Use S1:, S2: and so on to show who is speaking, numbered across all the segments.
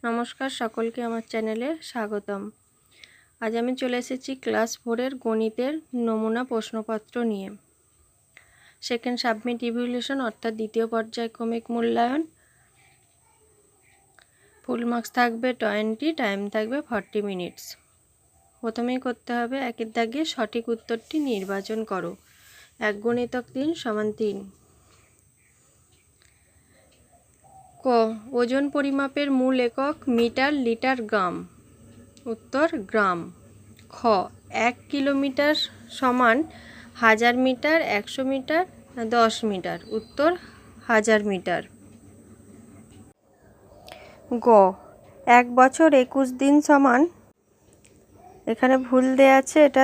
S1: নমস্কার সকলকে আমার চ্যানেলে স্বাগতম। আজ আমি চলে এসেছি ক্লাস 4-এর গণিতের নমুনা প্রশ্নপত্র নিয়ে। সেকেন্ড সাবমিট ইভ্যালুয়েশন অর্থাৎ দ্বিতীয় পর্যায়ক্রমিক মূল্যায়ন। ফুল মার্কস থাকবে 20, টাইম থাকবে 40 মিনিটস। প্রথমেই করতে হবে একের দাগে সঠিক উত্তরটি নির্বাচন করো। 1 × 3 = 3। ক ওজন পরিমাপের মূল একক মিটার, লিটার, গ্রাম। উত্তর গ্রাম। খ 1 কিলোমিটার সমান 1000 মিটার, 100 মিটার, 10 মিটার। উত্তর 1000 মিটার। গ 1 বছর 21 দিন সমান, এখানে ভুল দেয়া আছে, এটা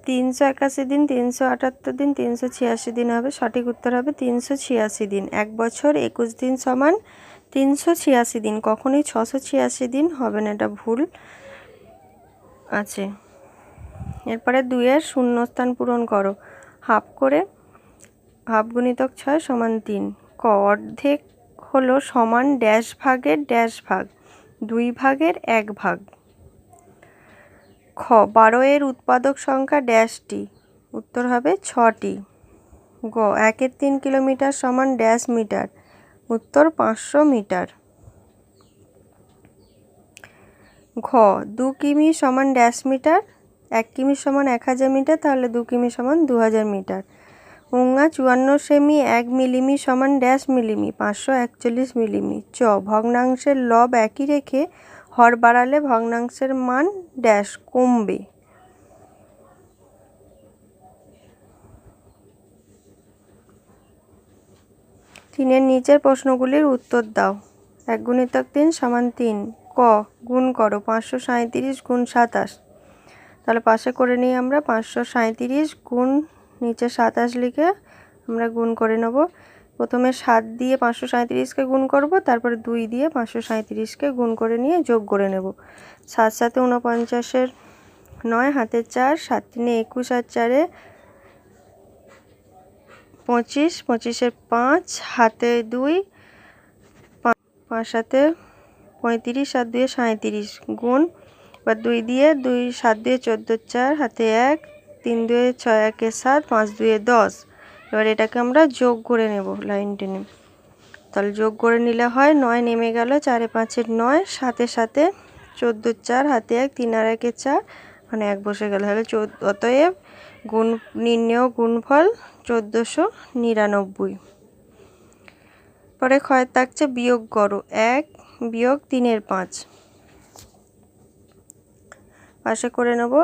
S1: 381 দিন, 378 দিন, 386 দিন হবে। সঠিক উত্তর হবে 386 দিন। 1 বছর 21 দিন সমান 386 দিন, কখনোই 686 দিন হবে না, এটা ভুল আছে। এরপরে 2-এর শূন্যস্থান পূরণ করো। হাফ করে হাফ গুণিতক 6 = 3। ক অর্ধেক হলো সমান ড্যাশ ভাগের ড্যাশ ভাগ, 2 ভাগের 1 ভাগ। খ 12-এর উৎপাদক সংখ্যা ড্যাশটি। উত্তর হবে 6টি। গ 1-এর 3 কিলোমিটার সমান ড্যাশ মিটার। উত্তর 500 মিটার। ঘ 2 কিমি সমান ড্যাশ মিটার, 1 কিমি সমান 1000 মিটার, তাহলে 2 কিমি সমান 2000 মিটার। 54 সেমি 1 মিলিমি সমান ড্যাশ মিলিমি, 541 মিলিমি। চ ভগ্নাংশের লব একই রেখে হর বাড়ালে ভগ্নাংশের মান ড্যাশ কমবে। তিনের নিচের প্রশ্নগুলির উত্তর দাও। 1 × 3 = 3। ক গুণ করো 537 × 27। তাহলে পাশে করে নিই আমরা। 537 গুণ নিচে 27 লিখে আমরা গুণ করে নেব। প্রথমে 7 দিয়ে 537কে গুণ করব, তারপরে 2 দিয়ে 537কে গুণ করে নিয়ে যোগ করে নেব। 7 × 7 = 49, 9 হাতে 4, 7 × 3 = 21, আর 4 = 25, 25 × 5 হাতে 2, 5 × 7 = 35, আর 2 = 37 গুণ। এবার 2 দিয়ে 2, 7 দিয়ে 14, 4 হাতে 1, 3 2 6, 1 7, 5 2 10। এবার এটাকে আমরা যোগ করে নেব লাইন টেনে। তাহলে যোগ করে নিলে হয় 9 নেমে গেল, 4 × 5 = 9, 7 × 7 = 14, 4 হাতে 1, 3 আর 1 = 4, মানে 1 বসে গেল। তাহলে অতএব গুণ নির্ণেয় গুণফল 1499। পরে ক্ষয় থাকছে বিয়োগ করো। 1 - 3 / 5। পাশে করে নেব।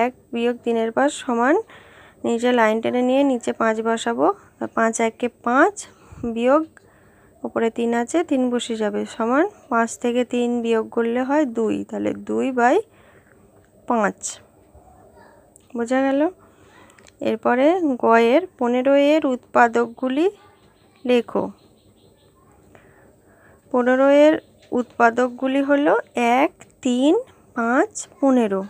S1: 1 - 3 / 5 সমান, নিচে লাইন টেনে নিয়ে নিচে 5 বসাবো। 5 × 1 = 5 বিয়োগ উপরে 3 আছে, 3 বসে যাবে, সমান 5 থেকে 3 বিয়োগ করলে হয় 2, তাহলে 2/5 বোঝা গেল। এরপরে গয়ের 15-এর উৎপাদকগুলি লেখো। 15-এর উৎপাদকগুলি হলো 1 3 5 15।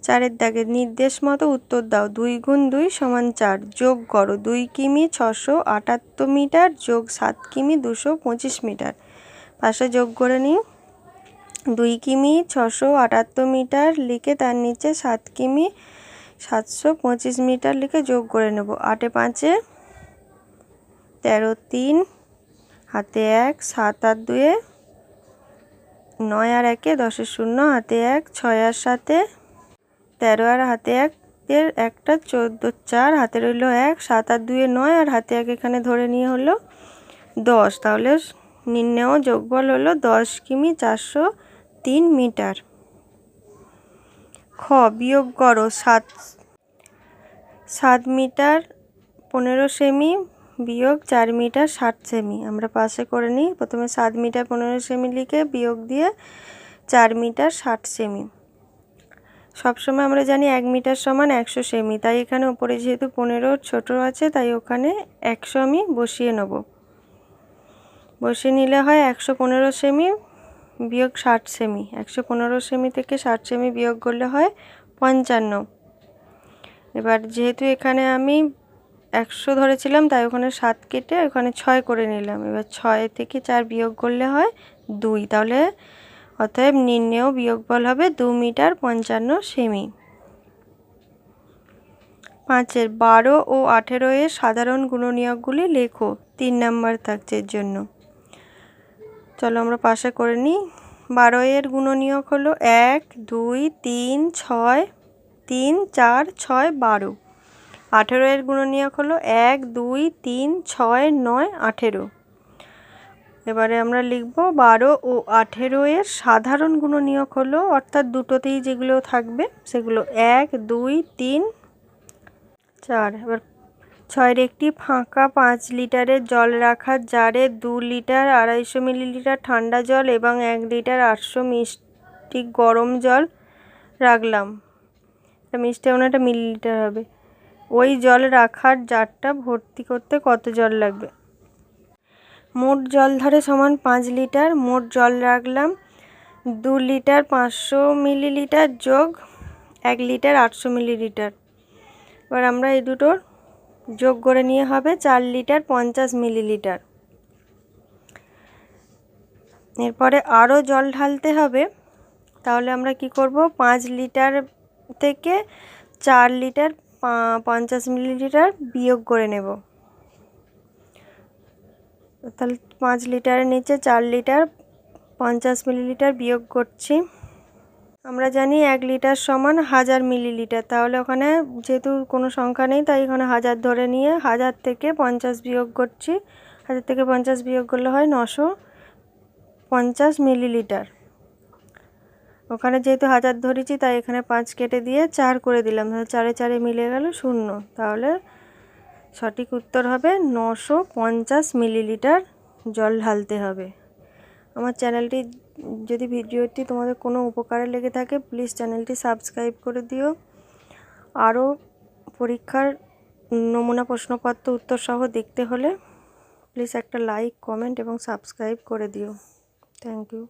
S1: 4-এর দাগে নির্দেশ মতো উত্তর দাও। 2 × 2 = 4। যোগ করো 2 কিমি 678 মিটার যোগ 7 কিমি 225 মিটার। পাশে যোগ করে নিই। 2 কিমি 678 মিটার লিখে তার নিচে 7 কিমি 725 মিটার লিখে যোগ করে নেব। 8 × 5 = 13, 3 হাতে 1, 7 আর 2 9 আর 1 10 0 হাতে 1, 6 আর 7 13 আর হাতে 1 এর একটা 14, 4 হাতে রইল 1, 7 আর 2 9 আর হাতে 1 এখানে ধরে নিয়ে হলো 10। তাহলে নির্ণেয় যোগফল হলো 10 কিমি 403 মিটার। খ বিয়োগ করো 7 মিটার 15 সেমি বিয়োগ 4 মিটার 60 সেমি। আমরা পাশে করে নিই। প্রথমে 7 মিটার 15 সেমি লিখে বিয়োগ দিয়ে 4 মিটার 60 সেমি। সবসময় আমরা জানি 1 মিটার সমান 100 সেমি, তাই এখানে উপরে যেহেতু 15 ছোট আছে তাই ওখানে 100 আমি বসিয়ে নেব। বসিয়ে নিলে হয় 115 সেমি বিয়োগ 60 সেমি। 115 সেমি থেকে 60 সেমি বিয়োগ করলে হয় 55। এবার যেহেতু এখানে আমি 100 ধরেছিলাম, তাই ওখানে 7 কেটে ওখানে 6 করে নিলাম। এবার 6 থেকে 4 বিয়োগ করলে হয় 2, তাহলে অতএব নির্ণেয় বিয়োগফল হবে 2 মিটার 55 সেমি। 5 12 ও 18 এর সাধারণ গুণনীয়কগুলি লেখো। 3 নাম্বার থাকছে এর জন্য। চলো আমরা পাশে করে নিই। 12 এর গুণনীয়ক হলো 1 2 3 6 3 4 6 12। 18 এর গুণনীয়ক হলো 1 2 3 6 9 18। এবারে আমরা লিখব 12 ও 18 এর সাধারণ গুণনীয়ক হলো, অর্থাৎ দুটোতেই যেগুলো থাকবে সেগুলো 1 2 3 4। এবার 6 এর একটি ফাঁকা 5 লিটারের জল রাখার জারে 2 লিটার 250 মিলিলিটার ঠান্ডা জল এবং 1 লিটার 800 মিষ্টি গরম জল রাখলাম। এটা মিষ্টি হবে না, এটা মিলিলিটার হবে। ওই জল রাখার জারটা ভর্তি করতে কত জল লাগবে? মোট জল ধরে সমান 5 লিটার, মোট জল রাখলাম 2 লিটার 500 মিলিলিটার যোগ 1 লিটার 800 মিলিলিটার। এবার আমরা এই দুটোর যোগ করে নিয়ে হবে 4 লিটার 50 মিলিলিটার। এরপরে আরও জল ঢালতে হবে, তাহলে আমরা কি করব, 5 লিটার থেকে 4 লিটার 50 মিলিলিটার বিয়োগ করে নেব। তাহলে 5 লিটারের নিচে 4 লিটার 50 মিলিলিটার বিয়োগ করছি। আমরা জানি 1 লিটার সমান 1000 মিলিলিটার, তাহলে ওখানে যেহেতু কোনো সংখ্যা নেই তাই এখানে 1000 ধরে নিয়ে 1000 থেকে 50 বিয়োগ করছি। 1000 থেকে 50 বিয়োগ করলে হয় 950 মিলিলিটার। ওখানে যেহেতু 1000 ধরেছি তাই এখানে 5 কেটে দিয়ে 4 করে দিলাম, তাহলে 4 4 মিলে গেল 0। তাহলে সঠিক উত্তর হবে 950 মিলিলিটার জল ঢালতে হবে। আমার চ্যানেলটি যদি ভিডিওটি তোমাদের কোনো উপকারে লেগে থাকে প্লিজ চ্যানেলটি সাবস্ক্রাইব করে দিও। আরও পরীক্ষার নমুনা প্রশ্নপত্র উত্তর সহ দেখতে হলে প্লিজ একটা লাইক কমেন্ট এবং সাবস্ক্রাইব করে দিও। Thank you.